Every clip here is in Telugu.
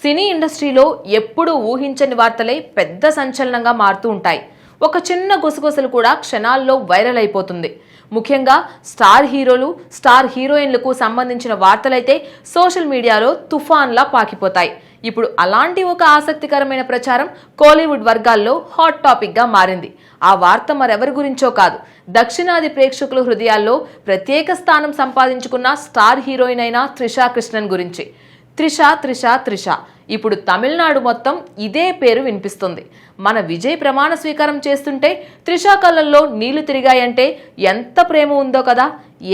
సినీ ఇండస్ట్రీలో ఎప్పుడూ ఊహించని వార్తలే పెద్ద సంచలనంగా మారుతూ ఉంటాయి. ఒక చిన్న గుసగుసలు కూడా క్షణాల్లో వైరల్ అయిపోతుంది. ముఖ్యంగా స్టార్ హీరోలు, స్టార్ హీరోయిన్లకు సంబంధించిన వార్తలైతే సోషల్ మీడియాలో తుఫాన్లా పాకిపోతాయి. ఇప్పుడు అలాంటి ఒక ఆసక్తికరమైన ప్రచారం కోలీవుడ్ వర్గాల్లో హాట్ టాపిక్ గా మారింది. ఆ వార్త మరెవరి గురించో కాదు, దక్షిణాది ప్రేక్షకుల హృదయాల్లో ప్రత్యేక స్థానం సంపాదించుకున్న స్టార్ హీరోయిన్ అయిన త్రిషా కృష్ణన్ గురించి. త్రిష ఇప్పుడు తమిళనాడు మొత్తం ఇదే పేరు వినిపిస్తుంది. మన విజయ్ ప్రమాణ స్వీకారం చేస్తుంటే త్రిషా కళ్ళల్లో నీళ్లు తిరిగాయంటే ఎంత ప్రేమ ఉందో కదా.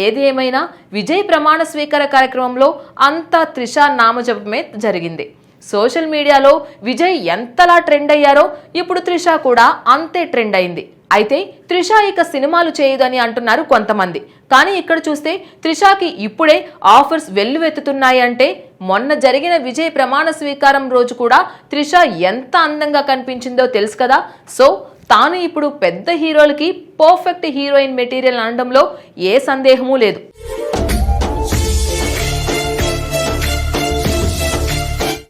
ఏది ఏమైనా విజయ్ ప్రమాణ స్వీకార కార్యక్రమంలో అంతా త్రిషా నామజపమే జరిగింది. సోషల్ మీడియాలో విజయ్ ఎంతలా ట్రెండ్ అయ్యారో ఇప్పుడు త్రిషా కూడా అంతే ట్రెండ్ అయింది. అయితే త్రిషా ఇక సినిమాలు చేయదని అంటున్నారు కొంతమంది. కానీ ఇక్కడ చూస్తే త్రిషాకి ఇప్పుడే ఆఫర్స్ వెల్లువెత్తుతున్నాయి. అంటే మొన్న జరిగిన విజయ్ ప్రమాణ స్వీకారం రోజు కూడా త్రిషా ఎంత అందంగా కనిపించిందో తెలుసు కదా. సో తాను ఇప్పుడు పెద్ద హీరోలకి పర్ఫెక్ట్ హీరోయిన్ మెటీరియల్ అనడంలో ఏ సందేహమూ లేదు.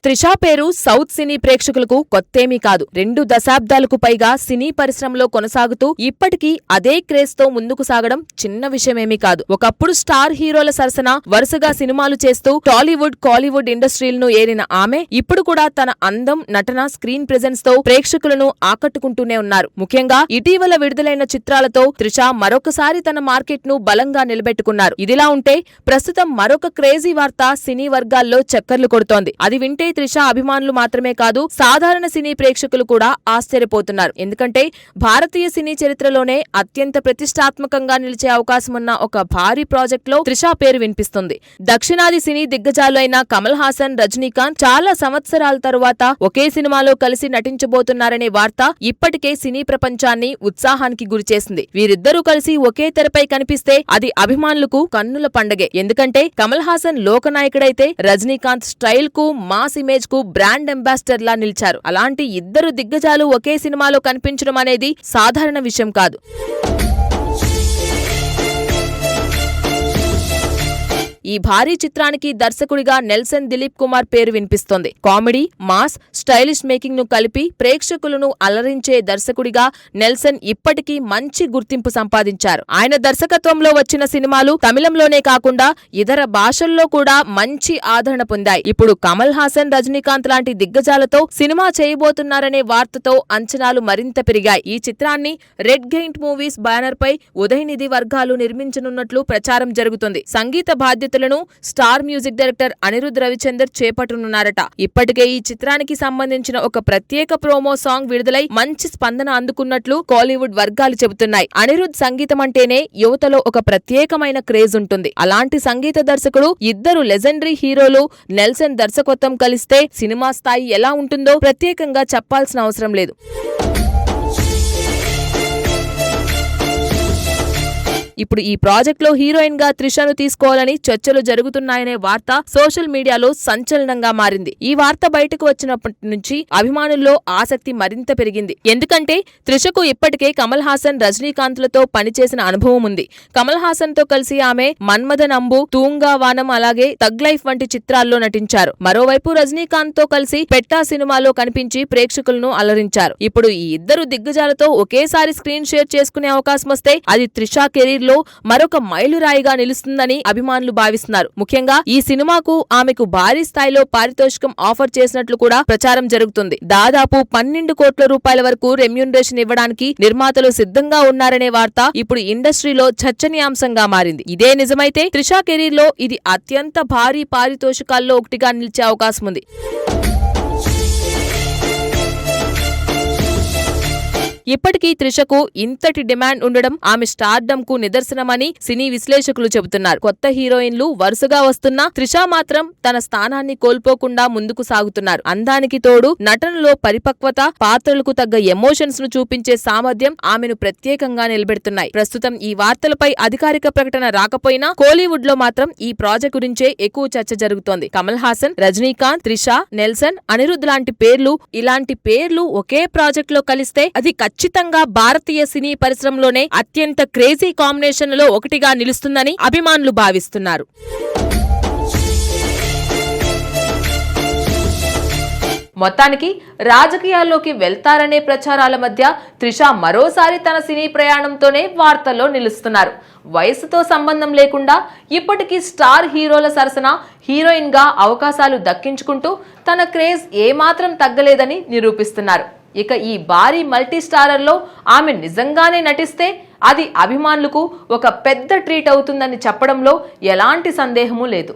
త్రిషా పేరు సౌత్ సినీ ప్రేక్షకులకు కొత్తేమీ కాదు. 2 దశాబ్దాలకు పైగా సినీ పరిశ్రమలో కొనసాగుతూ ఇప్పటికీ అదే క్రేజ్ తో ముందుకు సాగడం చిన్న విషయమేమీ కాదు. ఒకప్పుడు స్టార్ హీరోల సరసన వరుసగా సినిమాలు చేస్తూ టాలీవుడ్, కాలీవుడ్ ఇండస్ట్రీలను ఏలిన ఆమె ఇప్పుడు కూడా తన అందం, నటన, స్క్రీన్ ప్రెజెన్స్ తో ప్రేక్షకులను ఆకట్టుకుంటూనే ఉన్నారు. ముఖ్యంగా ఇటీవల విడుదలైన చిత్రాలతో త్రిషా మరొకసారి తన మార్కెట్ ను బలంగా నిలబెట్టుకున్నారు. ఇదిలా ఉంటే ప్రస్తుతం మరొక క్రేజీ వార్త సినీ వర్గాల్లో చక్కర్లు కొడుతోంది. అది వింటే త్రిషా అభిమానులు మాత్రమే కాదు, సాధారణ సినీ ప్రేక్షకులు కూడా ఆశ్చర్యపోతున్నారు. ఎందుకంటే భారతీయ సినీ చరిత్రలోనే అత్యంత ప్రతిష్టాత్మకంగా నిలిచే అవకాశం ఉన్న ఒక భారీ ప్రాజెక్ట్ లో త్రిషా పేరు వినిపిస్తుంది. దక్షిణాది సినీ దిగ్గజాలు అయిన కమల్ హాసన్, రజనీకాంత్ చాలా సంవత్సరాల తరువాత ఒకే సినిమాలో కలిసి నటించబోతున్నారనే వార్త ఇప్పటికే సినీ ప్రపంచాన్ని ఉత్సాహానికి గురిచేసింది. వీరిద్దరూ కలిసి ఒకే తెరపై కనిపిస్తే అది అభిమానులకు కన్నుల పండగే. ఎందుకంటే కమల్ హాసన్ లోకనాయకుడైతే రజనీకాంత్ స్టైల్ కు, మాస్ ఇమేజ్ కు బ్రాండ్ అంబాసిడర్ లా నిలిచారు. అలాంటి ఇద్దరు దిగ్గజాలు ఒకే సినిమాలో కనిపించడం అనేది సాధారణ విషయం కాదు. ఈ భారీ చిత్రానికి దర్శకుడిగా నెల్సన్ దిలీప్ కుమార్ పేరు వినిపిస్తోంది. కామెడీ, మాస్, స్టైలిష్ మేకింగ్ ను కలిపి ప్రేక్షకులను అలరించే దర్శకుడిగా నెల్సన్ ఇప్పటికీ మంచి గుర్తింపు సంపాదించారు. ఆయన దర్శకత్వంలో వచ్చిన సినిమాలు తమిళంలోనే కాకుండా ఇతర భాషల్లో కూడా మంచి ఆదరణ పొందాయి. ఇప్పుడు కమల్ హాసన్, రజనీకాంత్ లాంటి దిగ్గజాలతో సినిమా చేయబోతున్నారనే వార్తతో అంచనాలు మరింత పెరిగాయి. ఈ చిత్రాన్ని రెడ్ గెయింట్ మూవీస్ బ్యానర్ పై ఉదయనిధి వర్గాలు నిర్మించనున్నట్లు ప్రచారం జరుగుతుంది. సంగీత బాధ్యత star music director Anirudh Ravichander చేపట్టనున్నారట. ఇప్పటికే ఈ చిత్రానికి సంబంధించిన ఒక ప్రత్యేక ప్రోమో సాంగ్ విడుదలై మంచి స్పందన అందుకున్నట్లు కోలీవుడ్ వర్గాలు చెబుతున్నాయి. అనిరుద్ సంగీతం అంటేనే యువతలో ఒక ప్రత్యేకమైన క్రేజ్ ఉంటుంది. అలాంటి సంగీత దర్శకుడు, ఇద్దరు లెజెండరీ హీరోలు నెల్సన్ దర్శకత్వం కలిస్తే సినిమా స్థాయి ఎలా ఉంటుందో ప్రత్యేకంగా చెప్పాల్సిన అవసరం లేదు. ఇప్పుడు ఈ ప్రాజెక్ట్ లో హీరోయిన్ గా త్రిషను తీసుకోవాలని చర్చలు జరుగుతున్నాయనే వార్త సోషల్ మీడియాలో సంచలనంగా మారింది. ఈ వార్త బయటకు వచ్చినప్పటి నుంచి అభిమానుల్లో ఆసక్తి మరింత పెరిగింది. ఎందుకంటే త్రిషకు ఇప్పటికే కమల్ హాసన్, రజనీకాంత్ లతో పనిచేసిన అనుభవం ఉంది. కమల్ హాసన్ తో కలిసి ఆమె మన్మథన్ అంబు, తూంగా వానం, అలాగే తగ్ లైఫ్ వంటి చిత్రాల్లో నటించారు. మరోవైపు రజనీకాంత్ తో కలిసి పెట్టా సినిమాలో కనిపించి ప్రేక్షకులను అలరించారు. ఇప్పుడు ఈ ఇద్దరు దిగ్గజాలతో ఒకేసారి స్క్రీన్ షేర్ చేసుకునే అవకాశం వస్తే అది త్రిషా కెరీర్ లో మరొక మైలురాయిగా నిలుస్తుందని అభిమానులు భావిస్తున్నారు. ముఖ్యంగా ఈ సినిమాకు ఆమెకు భారీ స్థాయిలో పారితోషికం ఆఫర్ చేసినట్లు కూడా ప్రచారం జరుగుతుంది. దాదాపు 12 కోట్ల రూపాయల వరకు రెమ్యూనరేషన్ ఇవ్వడానికి నిర్మాతలు సిద్ధంగా ఉన్నారనే వార్త ఇప్పుడు ఇండస్ట్రీలో చర్చనీయాంశంగా మారింది. ఇదే నిజమైతే త్రిషా కెరీర్ లో ఇది అత్యంత భారీ పారితోషికాల్లో ఒకటిగా నిలిచే అవకాశం ఉంది. ఇప్పటికీ త్రిషకు ఇంతటి డిమాండ్ ఉండడం ఆమె స్టార్డమ్ కు నిదర్శనమని సినీ విశ్లేషకులు చెబుతున్నారు. కొత్త హీరోయిన్లు వరుసగా వస్తున్నా త్రిష మాత్రం తన స్థానాన్ని కోల్పోకుండా ముందుకు సాగుతున్నారు. అందానికి తోడు నటనలో పరిపక్వత, పాత్రలకు తగ్గ ఎమోషన్స్ ను చూపించే సామర్థ్యం ఆమెను ప్రత్యేకంగా నిలబెడుతున్నాయి. ప్రస్తుతం ఈ వార్తలపై అధికారిక ప్రకటన రాకపోయినా కోలీవుడ్ లో మాత్రం ఈ ప్రాజెక్ట్ గురించే ఎక్కువ చర్చ జరుగుతోంది. కమల్ హాసన్, రజనీకాంత్, త్రిష, నెల్సన్, అనిరుద్ ఇలాంటి పేర్లు ఒకే ప్రాజెక్ట్ లో కలిస్తే అది ఖచ్చితంగా భారతీయ సినీ పరిశ్రమలోనే అత్యంత క్రేజీ కాంబినేషన్లలో ఒకటిగా నిలుస్తుందని అభిమానులు భావిస్తున్నారు. మొత్తానికి రాజకీయాల్లోకి వెళ్తారనే ప్రచారాల మధ్య త్రిష మరోసారి తన సినీ ప్రయాణంతోనే వార్తల్లో నిలుస్తున్నారు. వయసుతో సంబంధం లేకుండా ఇప్పటికీ స్టార్ హీరోల సరసన హీరోయిన్ గా అవకాశాలు దక్కించుకుంటూ తన క్రేజ్ ఏమాత్రం తగ్గలేదని నిరూపిస్తున్నారు. ఇక ఈ భారీ మల్టీ స్టారర్లో ఆమె నిజంగానే నటిస్తే అది అభిమానులకు ఒక పెద్ద ట్రీట్ అవుతుందని చెప్పడంలో ఎలాంటి సందేహమూ లేదు.